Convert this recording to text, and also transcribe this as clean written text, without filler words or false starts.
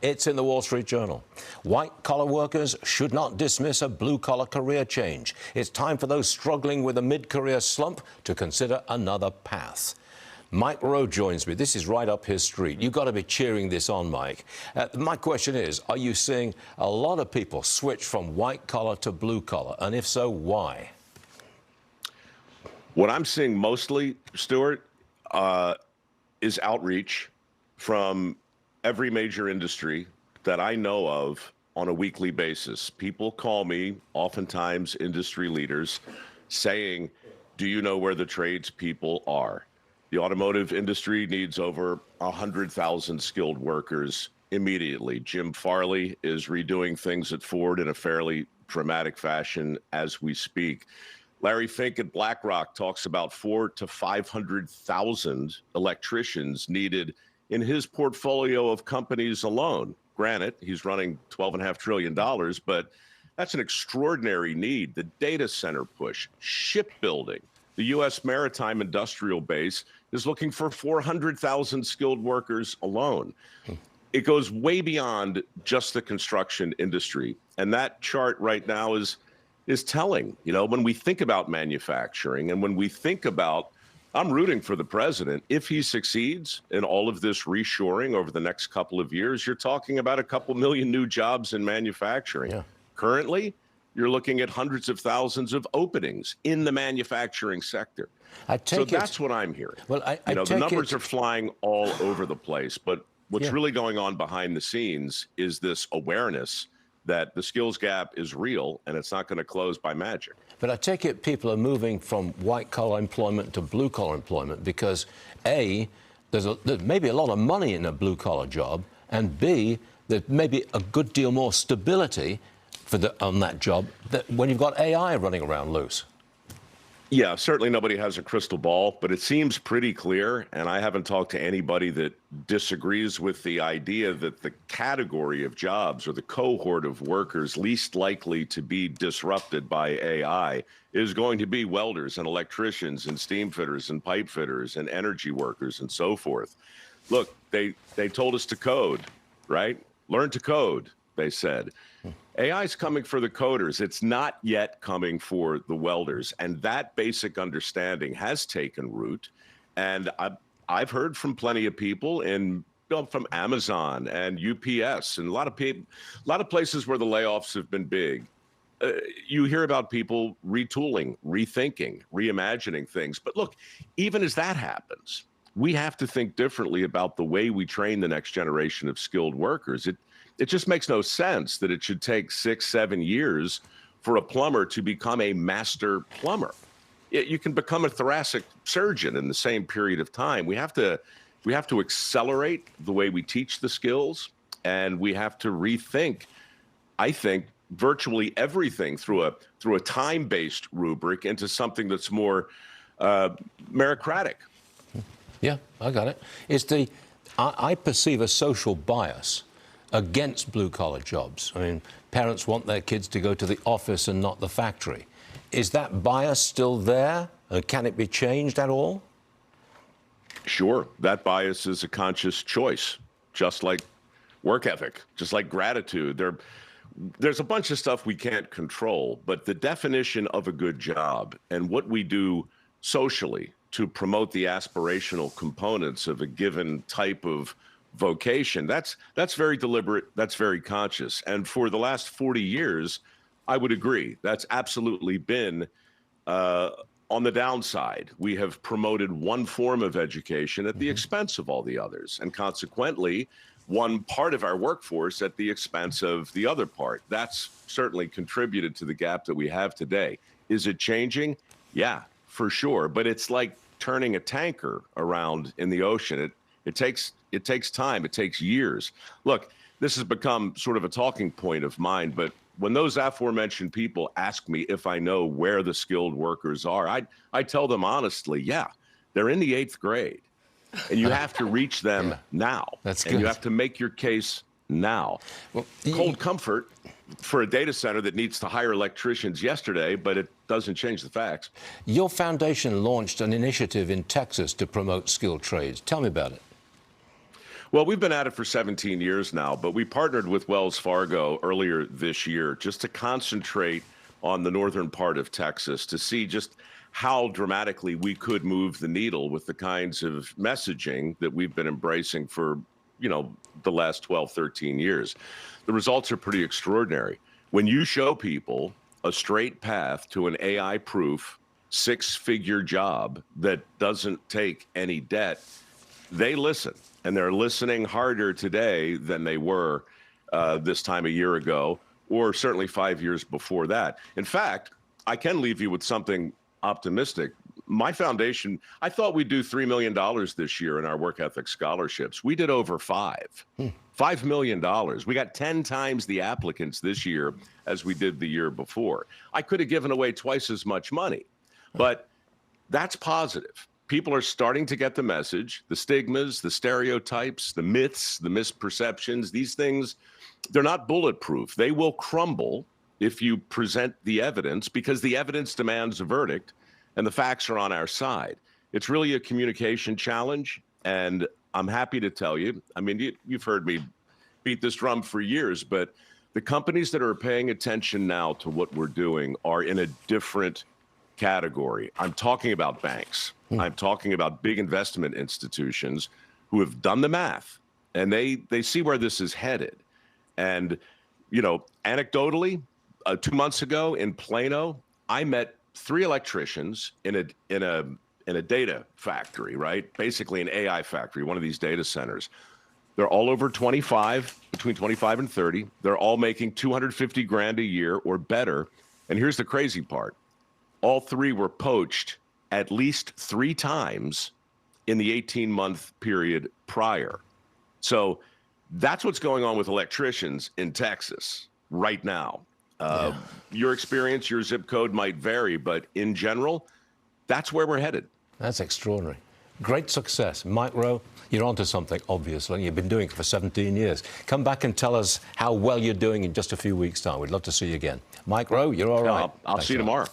It's in the Wall Street Journal. White-collar workers should not dismiss a blue-collar career change. It's time for those struggling with a mid-career slump to consider another path. Mike Rowe joins me. This is right up his street. You've got to be cheering this on, Mike. My question is, are you seeing a lot of people switch from white-collar to blue-collar? And if so, why? What I'm seeing mostly, Stuart, is outreach from every major industry that I know of on a weekly basis. People call me, oftentimes industry leaders, saying, do you know where the tradespeople are? The automotive industry needs over 100,000 skilled workers immediately. Jim Farley is redoing things at Ford in a fairly dramatic fashion as we speak. Larry Fink at BlackRock talks about 400,000 to 500,000 electricians needed in his portfolio of companies alone. Granted, he's running $12.5 trillion, but that's an extraordinary need. The data center push, shipbuilding, the U.S. maritime industrial base is looking for 400,000 skilled workers alone. It goes way beyond just the construction industry. And that chart right now is telling. You know, when we think about manufacturing and when we think about, I'm rooting for the president. If he succeeds in all of this reshoring over the next couple of years, you're talking about a couple million new jobs in manufacturing. Yeah. Currently, you're looking at hundreds of thousands of openings in the manufacturing sector. So that's what I'm hearing. Well, the numbers are flying all over the place, but what's really going on behind the scenes is this awareness that the skills gap is real and it's not going to close by magic. But I take it people are moving from white-collar employment to blue-collar employment because, A, there's maybe a lot of money in a blue-collar job, and B, there's maybe a good deal more stability on that job when you've got AI running around loose. Yeah, certainly nobody has a crystal ball, but it seems pretty clear, and I haven't talked to anybody that disagrees with the idea that the category of jobs or the cohort of workers least likely to be disrupted by AI is going to be welders and electricians and steam fitters and pipe fitters and energy workers and so forth. Look, they told us to code, right? Learn to code, they said. AI is coming for the coders. It's not yet coming for the welders. And that basic understanding has taken root. And I've heard from plenty of people from Amazon and UPS and a lot of places where the layoffs have been big. You hear about people retooling, rethinking, reimagining things. But look, even as that happens, we have to think differently about the way we train the next generation of skilled workers. It just makes no sense that it should take 6-7 years for a plumber to become a master plumber. You can become a thoracic surgeon in the same period of time. We have to accelerate the way we teach the skills, and we have to rethink, I think, virtually everything through a time-based rubric into something that's more meritocratic. Yeah, I got it. I perceive a social bias against blue-collar jobs. I mean, parents want their kids to go to the office and not the factory. Is that bias still there? Can it be changed at all? Sure. That bias is a conscious choice, just like work ethic, just like gratitude. There's a bunch of stuff we can't control, but the definition of a good job and what we do socially to promote the aspirational components of a given type of vocation, that's very deliberate, that's very conscious. And for the last 40 years, I would agree, that's absolutely been on the downside. We have promoted one form of education at the expense of all the others, and consequently, one part of our workforce at the expense of the other part. That's certainly contributed to the gap that we have today. Is it changing? Yeah, for sure. But it's like turning a tanker around in the ocean. It takes time. It takes years. Look, this has become sort of a talking point of mine, but when those aforementioned people ask me if I know where the skilled workers are, I tell them honestly, yeah, they're in the 8th grade, and you have to reach them now. That's good. And you have to make your case now. Well, cold comfort for a data center that needs to hire electricians yesterday, but it doesn't change the facts. Your foundation launched an initiative in Texas to promote skilled trades. Tell me about it. Well, we've been at it for 17 years now, but we partnered with Wells Fargo earlier this year just to concentrate on the northern part of Texas to see just how dramatically we could move the needle with the kinds of messaging that we've been embracing for, the last 12, 13 years. The results are pretty extraordinary. When you show people a straight path to an AI-proof six-figure job that doesn't take any debt, they listen, and they're listening harder today than they were this time a year ago, or certainly 5 years before that. In fact, I can leave you with something optimistic. My foundation, I thought we'd do $3 million this year in our work ethic scholarships. We did over $5 million. We got 10 times the applicants this year as we did the year before. I could have given away twice as much money, but that's positive. People are starting to get the message, the stigmas, the stereotypes, the myths, the misperceptions. These things, they're not bulletproof. They will crumble if you present the evidence, because the evidence demands a verdict and the facts are on our side. It's really a communication challenge, and I'm happy to tell you, I mean, you've heard me beat this drum for years, but the companies that are paying attention now to what we're doing are in a different category. I'm talking about banks. I'm talking about big investment institutions who have done the math, and they see where this is headed. And, anecdotally, 2 months ago in Plano, I met 3 electricians in a data factory, right? Basically an AI factory, one of these data centers. They're all over 25, between 25 and 30. They're all making 250 grand a year or better. And here's the crazy part. All 3 were poached at least 3 times in the 18-month period prior. So that's what's going on with electricians in Texas right now. Your experience, your zip code might vary, but in general, that's where we're headed. That's extraordinary. Great success. Mike Rowe, you're onto something, obviously. You've been doing it for 17 years. Come back and tell us how well you're doing in just a few weeks' time. We'd love to see you again. Mike Rowe, you're all right. I'll see you tomorrow.